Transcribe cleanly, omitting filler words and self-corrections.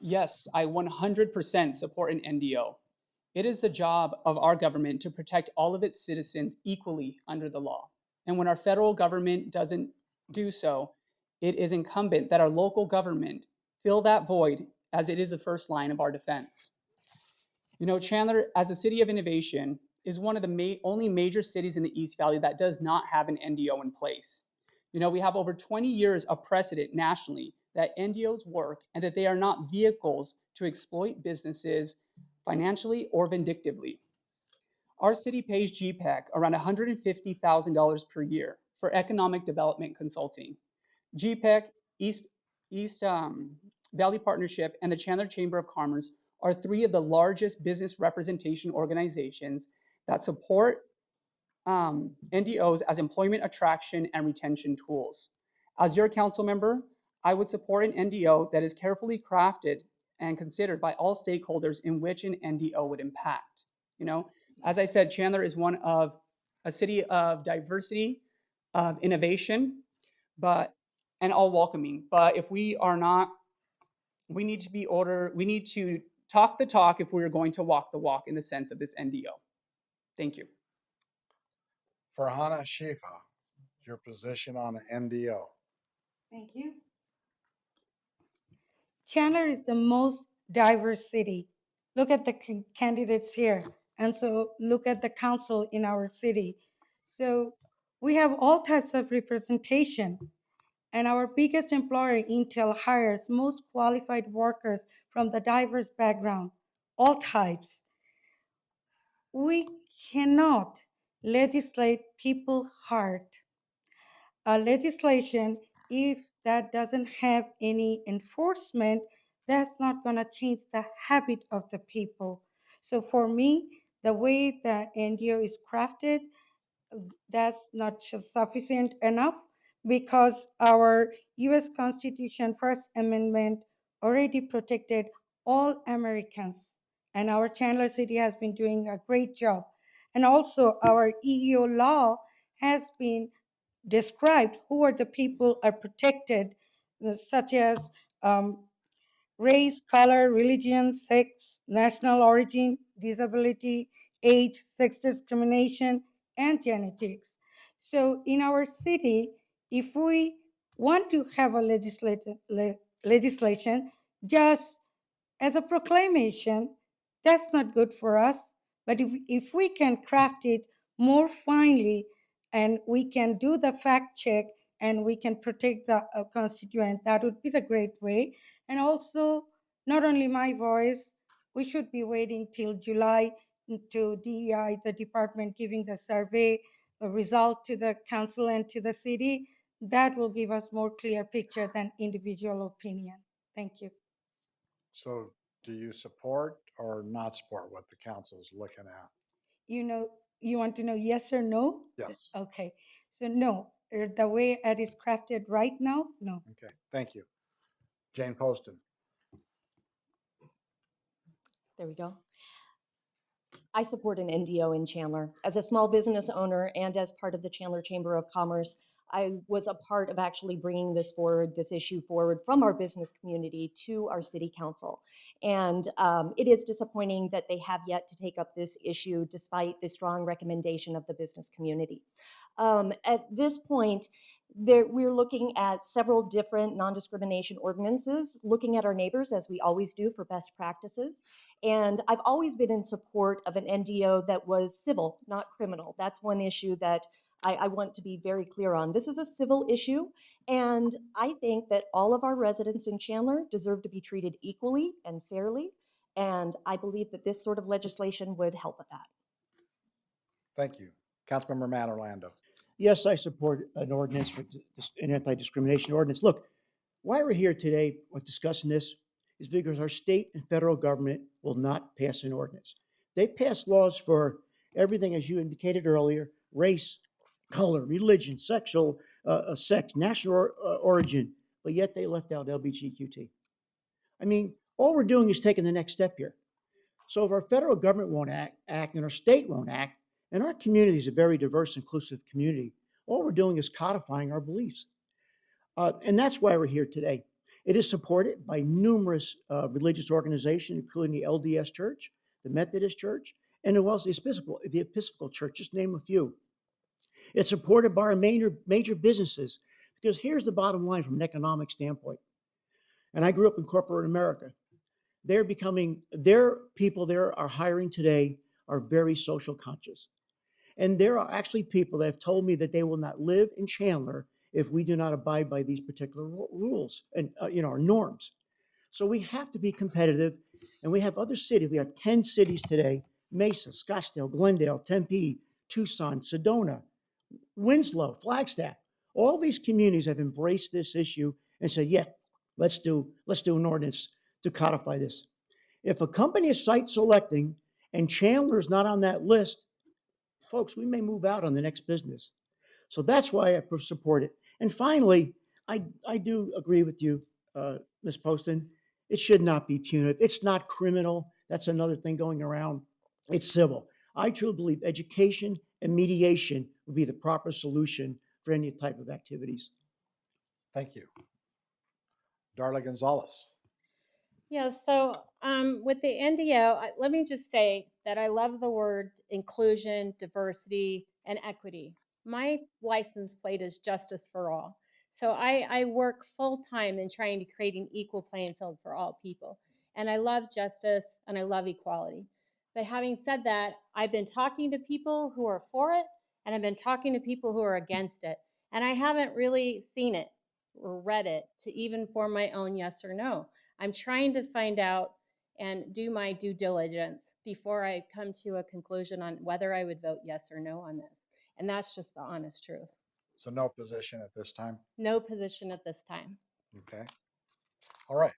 Yes, I 100% support an NDO. It is the job of our government to protect all of its citizens equally under the law. And when our federal government doesn't do so, it is incumbent that our local government fill that void, as it is the first line of our defense. You know, Chandler, as a city of innovation, is one of the only major cities in the East Valley that does not have an NDO in place. You know, we have over 20 years of precedent nationally that NDOs work and that they are not vehicles to exploit businesses financially or vindictively. Our city pays GPEC around $150,000 per year for economic development consulting. GPEC, East Valley Partnership, and the Chandler Chamber of Commerce are three of the largest business representation organizations that support NDOs as employment attraction and retention tools. As your council member, I would support an NDO that is carefully crafted and considered by all stakeholders in which an NDO would impact. You know, as I said, Chandler is one of a city of diversity, of innovation, but and all welcoming. But if we are not, we need to be order. We need to talk the talk if we are going to walk the walk in the sense of this NDO. Thank you. Farhana Shifa, your position on the NDO. Thank you. Chandler is the most diverse city. Look at the candidates here, and so look at the council in our city. So we have all types of representation, and our biggest employer, Intel, hires most qualified workers from the diverse background, all types. We cannot legislate people's heart. A legislation, if that doesn't have any enforcement, that's not going to change the habit of the people. So for me, the way the NDO is crafted, that's not sufficient enough because our US Constitution First Amendment already protected all Americans, and our Chandler City has been doing a great job. And also our EEO law has been described who are the people are protected, such as race, color, religion, sex, national origin, disability, age, sex discrimination, and genetics. So in our city, if we want to have a legislation just as a proclamation, that's not good for us. But if we can craft it more finely and we can do the fact check and we can protect the constituent, that would be the great way. And also, not only my voice, we should be waiting till July to DEI, the department, giving the survey result to the council and to the city. That will give us more clear picture than individual opinion. Thank you. So do you support or not support what the council is looking at? You want to know yes or no? Yes. Okay. So no, the way it is crafted right now, no. Okay, thank you. Jane Poston. There we go. I support an NDO in Chandler. As a small business owner and as part of the Chandler Chamber of Commerce, I was a part of actually bringing this issue forward from our business community to our city council. And it is disappointing that they have yet to take up this issue despite the strong recommendation of the business community. At this point, we're looking at several different non-discrimination ordinances, looking at our neighbors as we always do for best practices. And I've always been in support of an NDO that was civil, not criminal. That's one issue that I want to be very clear on. This is a civil issue, and I think that all of our residents in Chandler deserve to be treated equally and fairly, and I believe that this sort of legislation would help with that. Thank you. Councilmember Matt Orlando. Yes, I support an ordinance for an anti-discrimination ordinance. Look, why we're here today discussing this is because our state and federal government will not pass an ordinance. They pass laws for everything, as you indicated earlier, race, color, religion, sexual, sex, national origin, but yet they left out LGBTQT. I mean, all we're doing is taking the next step here. So if our federal government won't act and our state won't act, and our community is a very diverse, inclusive community, all we're doing is codifying our beliefs. And that's why we're here today. It is supported by numerous religious organizations, including the LDS Church, the Methodist Church, and the Episcopal Church, just name a few. It's supported by our major businesses, because here's the bottom line from an economic standpoint. And I grew up in corporate America. Their people there are hiring today are very social conscious. And there are actually people that have told me that they will not live in Chandler if we do not abide by these particular rules and our norms. So we have to be competitive. And we have other cities. We have 10 cities today: Mesa, Scottsdale, Glendale, Tempe, Tucson, Sedona, Winslow, Flagstaff. All these communities have embraced this issue and said, yeah, let's do an ordinance to codify this. If a company is site selecting and Chandler is not on that list, folks, we may move out on the next business. So that's why I support it. And finally, I do agree with you, Ms. Poston. It should not be punitive. It's not criminal. That's another thing going around. It's civil. I truly believe education and mediation would be the proper solution for any type of activities. Thank you. Darla Gonzalez. Yeah, so with the NDO, let me just say that I love the word inclusion, diversity, and equity. My license plate is justice for all. So I work full time in trying to create an equal playing field for all people. And I love justice and I love equality. But having said that, I've been talking to people who are for it and I've been talking to people who are against it. And I haven't really seen it or read it to even form my own yes or no. I'm trying to find out and do my due diligence before I come to a conclusion on whether I would vote yes or no on this. And that's just the honest truth. So no position at this time? No position at this time. Okay. All right.